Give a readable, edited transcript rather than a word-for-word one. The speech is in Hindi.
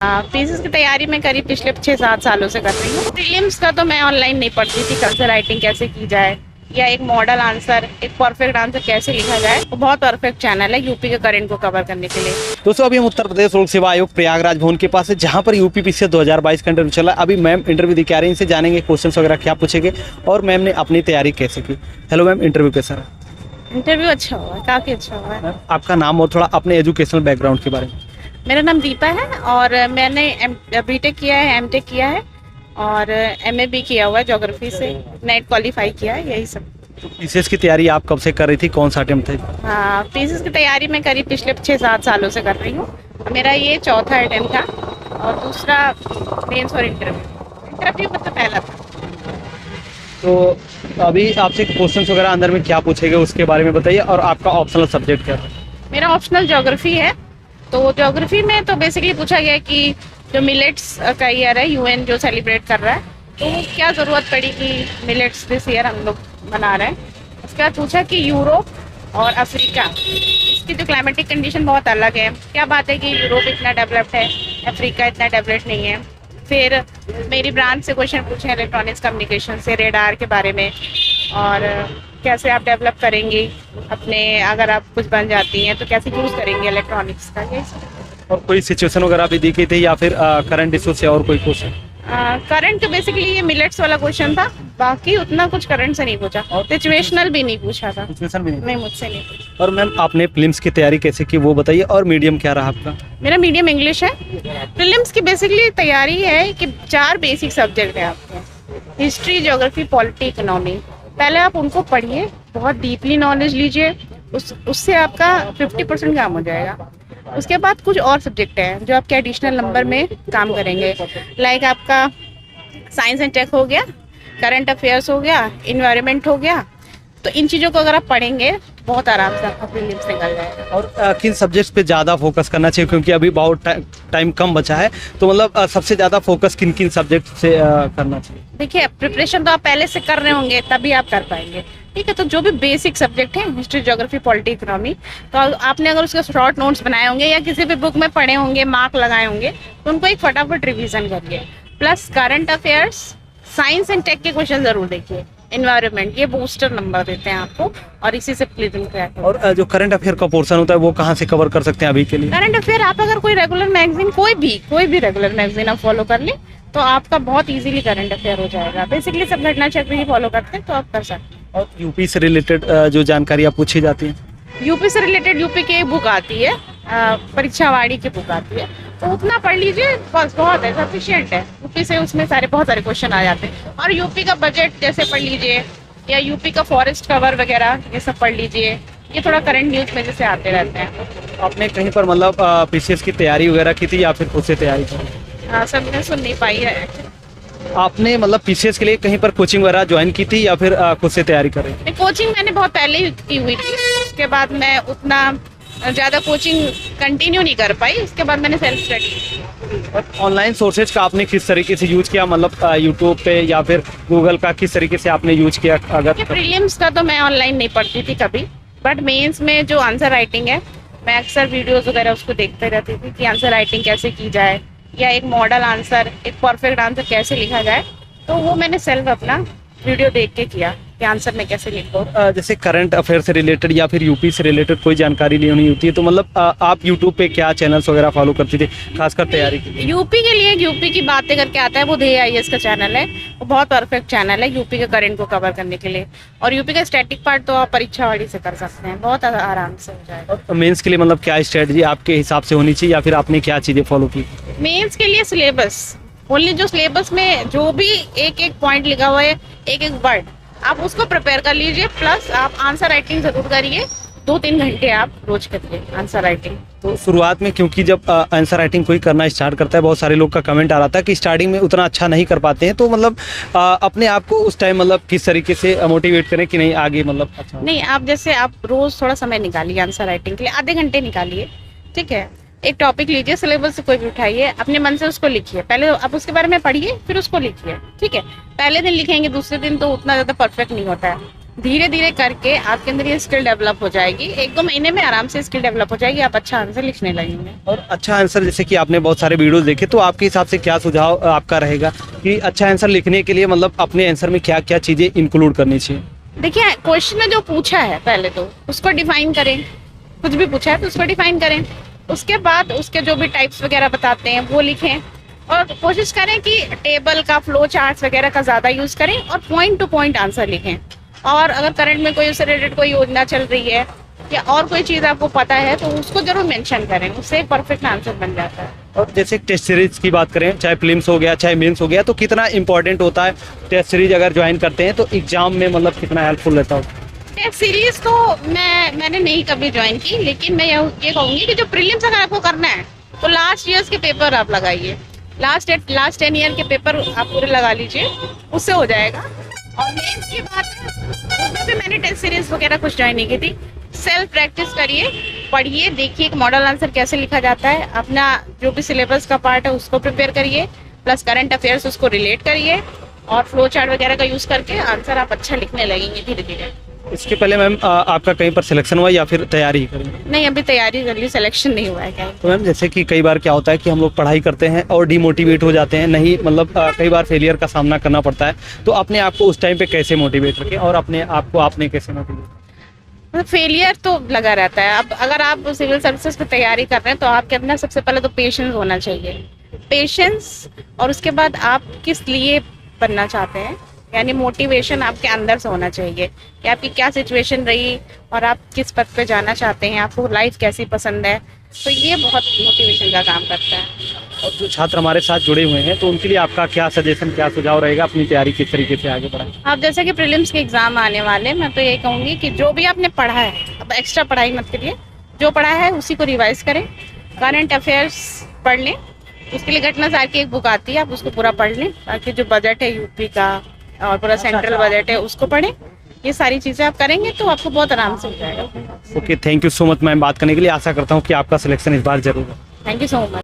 पीसीएस की तैयारी मैं करीब पिछले 6-7 सालों से कर रही हूँ। प्रीलिम्स का तो मैं ऑनलाइन नहीं पढ़ती थी, आंसर राइटिंग कैसे की जाए या एक मॉडल आंसर, एक परफेक्ट आंसर कैसे लिखा जाए। वो बहुत परफेक्ट चैनल है यूपी के करंट को कवर करने के लिए। दोस्तों अभी हम उत्तर प्रदेश लोक सेवा आयोग प्रयागराज भवन के पास है, जहां पर यूपी पीसीएस 2022 का इंटरव्यू चला। अभी मैम इंटरव्यू दे के आ रही हैं, इनसे जानेंगे क्वेश्चन वगैरह क्या पूछेंगे और मैम ने अपनी तैयारी कैसे की। हेलो मैम, इंटरव्यू कैसा रहा? इंटरव्यू अच्छा हुआ है, काफ़ी अच्छा हुआ है। आपका नाम और थोड़ा अपने एजुकेशनल बैकग्राउंड के बारे में। मेरा नाम दीपा है और मैंने बीटेक किया है, एमटेक किया है और एमए भी किया हुआ है ज्योग्राफी से, नेट क्वालिफाई किया है, यही सब। तो पीसीएस की तैयारी आप कब से कर रही थी, कौन सा अटेम्प्ट था? हाँ, पीसीएस की तैयारी मैं करीब पिछले 6-7 सालों से कर रही हूँ। मेरा ये चौथा अटेम्प्ट था और दूसरा मेंस और इंटरव्यू मतलब पहला था। तो अभी आपसे क्वेश्चन वगैरह अंदर में क्या पूछेंगे उसके बारे में बताइए, और आपका ऑप्शनल सब्जेक्ट क्या था? मेरा ऑप्शनल ज्योग्राफी है। तो ज्योग्राफी में तो बेसिकली पूछा गया कि जो मिलेट्स का ईयर है, यूएन जो सेलिब्रेट कर रहा है, तो क्या ज़रूरत पड़ी कि मिलेट्स दिस ईयर हम लोग मना रहे हैं। उसके बाद पूछा कि यूरोप और अफ्रीका, इसकी जो क्लाइमेटिक कंडीशन बहुत अलग है। क्या बात है कि यूरोप इतना डेवलप्ड है, अफ्रीका इतना डेवलप्ड नहीं है। फिर मेरी ब्रांच से क्वेश्चन पूछे इलेक्ट्रॉनिक्स कम्युनिकेशन से, रेडार के बारे में, और कैसे आप डेवलप करेंगी अपने, अगर आप कुछ बन जाती हैं तो कैसे यूज़ करेंगे इलेक्ट्रॉनिक्स का, ये सब। और कोई सिचुएशन वगैरह भी दी गई थी या फिर करंट इशू से और कोई क्वेश्चन? करंट तो बेसिकली ये मिलेट्स वाला क्वेश्चन था, बाकी उतना कुछ करंट से नहीं पूछा और सिचुएशनल भी नहीं पूछा था। सिचुएशन भी नहीं, मुझसे नहीं पूछा। और मैम आपने प्रीलिम्स की तैयारी कैसे की वो बताइए, और मीडियम क्या रहा आपका? मेरा मीडियम इंग्लिश है। प्रीलिम्स की बेसिकली तैयारी है कि 4 बेसिक सब्जेक्ट है आपके, हिस्ट्री, ज्योग्राफी, पॉलिटी, इकोनॉमी। पहले आप उनको पढ़िए, बहुत डीपली नॉलेज लीजिए, उससे आपका 50% काम हो जाएगा। उसके बाद कुछ और सब्जेक्ट हैं जो आपके एडिशनल नंबर में काम करेंगे, लाइक आपका साइंस एंड टेक हो गया, करंट अफेयर्स हो गया, इन्वायरमेंट हो गया। तो इन चीज़ों को अगर आप पढ़ेंगे तो बहुत आराम से आपका प्रीलिम्स निकल जाएगा। और किन सब्जेक्ट्स पे ज़्यादा फोकस करना चाहिए, क्योंकि अभी बहुत टाइम कम बचा है, तो मतलब सबसे ज़्यादा फोकस किन किन सब्जेक्ट से करना चाहिए? देखिए, प्रिपरेशन तो आप पहले से कर रहे होंगे तभी आप कर पाएंगे, ठीक है। तो जो भी बेसिक सब्जेक्ट हैं, हिस्ट्री, ज्योग्राफी, पॉलिटी, इकोनॉमी, तो आपने अगर उसके शॉर्ट नोट्स बनाए होंगे या किसी भी बुक में पढ़े होंगे, मार्क लगाए होंगे, तो उनको एक फटाफट रिवीजन करिए। Plus current affairs, science and tech के क्वेश्चन जरूर देखिए, इन्वायरमेंट, ये बूस्टर नंबर देते हैं आपको और इसी से प्रीलिम्स क्रैक होगा। और जो करंट अफेयर का पोर्शन होता है वो कहाँ से कवर कर सकते हैं अभी के लिए? करंट अफेयर आप अगर कोई रेगुलर मैगजीन, कोई भी रेगुलर मैगजीन आप फॉलो कर लें तो आपका बहुत इजीली करंट अफेयर हो जाएगा। बेसिकली सब घटना चक्र ही फॉलो करते हैं तो आप कर सकते हैं। और यूपी से रिलेटेड जो जानकारियाँ पूछी जाती हैं? यूपी से रिलेटेड यूपी की एक बुक आती है, परीक्षावाड़ी की बुक आती है, तो उतना पढ़ लीजिए, बस बहुत है, सफिशिएंट है। यूपी से उसमें बहुत सारे क्वेश्चन आ जाते हैं। और यूपी का बजट जैसे पढ़ लीजिए, या यूपी का फॉरेस्ट कवर वगैरह ये सब पढ़ लीजिए, ये थोड़ा करंट न्यूज में जैसे आते रहते हैं। आपने कहीं पर मतलब पीसीएस की तैयारी वगैरह की थी या फिर खुद से तैयारी की? हाँ, सब मैं सुन नहीं पाई है। आपने मतलब पीसीएस के लिए कहीं पर कोचिंग वगैरह ज्वाइन की थी या फिर खुद से तैयारी कर रही थी? कोचिंग मैंने बहुत पहले ही की हुई थी, उसके बाद मैं उतना ज़्यादा कोचिंग कंटिन्यू नहीं कर पाई, उसके बाद मैंने सेल्फ स्टडी। और ऑनलाइन सोर्सेज का आपने किस तरीके से यूज किया, मतलब यूट्यूब पे या फिर गूगल का किस तरीके से आपने यूज किया? अगर प्रीलिम्स का तो मैं ऑनलाइन नहीं पढ़ती थी कभी, बट मेंस में जो आंसर राइटिंग है, मैं अक्सर वीडियोस वगैरह उसको देखते रहती थी कि आंसर राइटिंग कैसे की जाए या एक मॉडल आंसर, एक परफेक्ट आंसर कैसे लिखा जाए। तो वो मैंने सेल्फ अपना वीडियो देख के किया कि आंसर में कैसे लिखो। जैसे करंट अफेयर से रिलेटेड या फिर यूपी से रिलेटेड कोई जानकारी लेनी होती है तो मतलब आप यूट्यूब पे क्या चैनल्स वगैरह फॉलो करती थी खासकर तैयारी के लिए? यूपी के लिए यूपी की बातें करके आता है वो ध्येय आईएएस का चैनल है, वो बहुत परफेक्ट चैनल है यूपी के करंट को कवर करने के लिए। और यूपी का स्टैटिक पार्ट तो आप परीक्षावाड़ी से कर सकते हैं, बहुत आराम से हो जाएगा। और मेंस के लिए मतलब क्या स्ट्रेटजी आपके हिसाब से होनी चाहिए या फिर आपने क्या चीज़ें फॉलो की? मेंस के लिए सिलेबस, ओनली जो सिलेबस में जो भी एक एक पॉइंट लिखा हुआ है, एक एक वर्ड, आप उसको प्रिपेयर कर लीजिए। प्लस आप आंसर राइटिंग जरूर करिए, 2-3 घंटे आप रोज करिए आंसर राइटिंग। तो शुरुआत में क्योंकि जब आंसर राइटिंग कोई करना स्टार्ट करता है, बहुत सारे लोग का कमेंट आ रहा था कि स्टार्टिंग में उतना अच्छा नहीं कर पाते हैं, तो मतलब अपने आप को उस टाइम मतलब किस तरीके से मोटिवेट करें कि नहीं आगे मतलब अच्छा? नहीं, आप जैसे आप रोज थोड़ा समय निकालिए आंसर राइटिंग के लिए, आधे घंटे निकालिए, ठीक है। एक टॉपिक लीजिए, सिलेबस से कोई भी उठाइए, अपने मन से उसको लिखिए, पहले आप उसके बारे में पढ़िए फिर उसको लिखिए, ठीक है। पहले दिन लिखेंगे, दूसरे दिन तो उतना ज़्यादा परफेक्ट नहीं होता है, धीरे धीरे करके आपके अंदर ये स्किल डेवलप हो जाएगी। 1-2 महीने में आराम से स्किल डेवलप हो जाएगी, आप अच्छा आंसर लिखने लगेंगे। और अच्छा आंसर, जैसे कि आपने बहुत सारे वीडियोस देखे, तो आपके हिसाब से क्या सुझाव आपका रहेगा कि अच्छा आंसर लिखने के लिए मतलब अपने आंसर में क्या क्या चीज़ें इंक्लूड करनी चाहिए? देखिए, क्वेश्चन में जो पूछा है पहले तो उसको डिफाइन करें। कुछ भी पूछा है तो उसको डिफाइन करें। उसके बाद उसके जो भी टाइप्स वगैरह बताते हैं वो लिखें, और कोशिश करें कि टेबल का, फ्लो चार्ट्स वगैरह का ज़्यादा यूज़ करें, और पॉइंट टू पॉइंट आंसर लिखें। और अगर करंट में कोई उससे रिलेटेड कोई योजना चल रही है या और कोई चीज़ आपको पता है तो उसको जरूर मेंशन करें, उससे एक परफेक्ट आंसर बन जाता है। और जैसे टेस्ट सीरीज की बात करें, चाहे प्रीलिम्स हो गया चाहे मेंस हो गया, तो कितना इंपॉर्टेंट होता है टेस्ट सीरीज अगर ज्वाइन करते हैं तो एग्जाम में मतलब कितना हेल्पफुल रहता है? टेस्ट सीरीज तो मैंने नहीं कभी ज्वाइन की, लेकिन मैं ये कहूँगी कि जो प्रीलिम्स अगर आपको करना है तो लास्ट ईयर्स के पेपर आप लगाइए। लास्ट 10 ईयर के पेपर आप पूरे लगा लीजिए, उससे हो जाएगा। और मेंस की बात है, उसमें भी मैंने टेस्ट सीरीज वगैरह कुछ ज्वाइन नहीं की थी। सेल्फ प्रैक्टिस करिए, पढ़िए, देखिए कि मॉडल आंसर कैसे लिखा जाता है। अपना जो भी सिलेबस का पार्ट है उसको प्रिपेयर करिए, प्लस करंट अफेयर्स उसको रिलेट करिए, और फ्लो चार्ट वगैरह का यूज़ करके आंसर आप अच्छा लिखने लगेंगे धीरे धीरे। इसके पहले मैम आपका कहीं पर सिलेक्शन हुआ या फिर तैयारी ही करें? नहीं, अभी तैयारी जल्दी सिलेक्शन नहीं हुआ है क्या। तो मैम जैसे कि कई बार क्या होता है कि हम लोग पढ़ाई करते हैं और डिमोटिवेट हो जाते हैं, नहीं मतलब कई बार फेलियर का सामना करना पड़ता है, तो अपने आप को उस टाइम पे कैसे मोटिवेट रखें और अपने आप को आपने कैसे मोटिवेट? फेलियर तो लगा रहता है। अब अगर आप सिविल सर्विसेज की तैयारी कर रहे हैं तो आपके अंदर सबसे पहले तो पेशेंस होना चाहिए। पेशेंस, और उसके बाद आप किस लिए बनना चाहते हैं, यानी मोटिवेशन आपके अंदर से होना चाहिए कि आपकी क्या सिचुएशन रही और आप किस पद पे जाना चाहते हैं, आपको लाइफ कैसी पसंद है। तो ये बहुत मोटिवेशन का काम करता है। और जो छात्र हमारे साथ जुड़े हुए हैं तो उनके लिए आपका क्या सजेशन, क्या सुझाव रहेगा अपनी तैयारी किस तरीके से आगे बढ़ाएं? आप जैसे कि प्रीलिम्स के एग्जाम आने वाले, मैं तो ये कहूँगी कि जो भी आपने पढ़ा है, अब एक्स्ट्रा पढ़ाई मत करिए, जो पढ़ा है उसी को रिवाइज करें। करंट अफेयर्स पढ़ लें, उसके लिए घटना सार की एक बुक आती है, आप उसको पूरा पढ़ लें। बाकी जो बजट है यूपी का और पूरा सेंट्रल बजट है उसको पढ़ें। ये सारी चीज़ें आप करेंगे तो आपको बहुत आराम से हो जाएगा। Okay, thank you so much ma'am बात करने के लिए। आशा करता हूँ कि आपका सिलेक्शन इस बार जरूर हो। Thank you so much.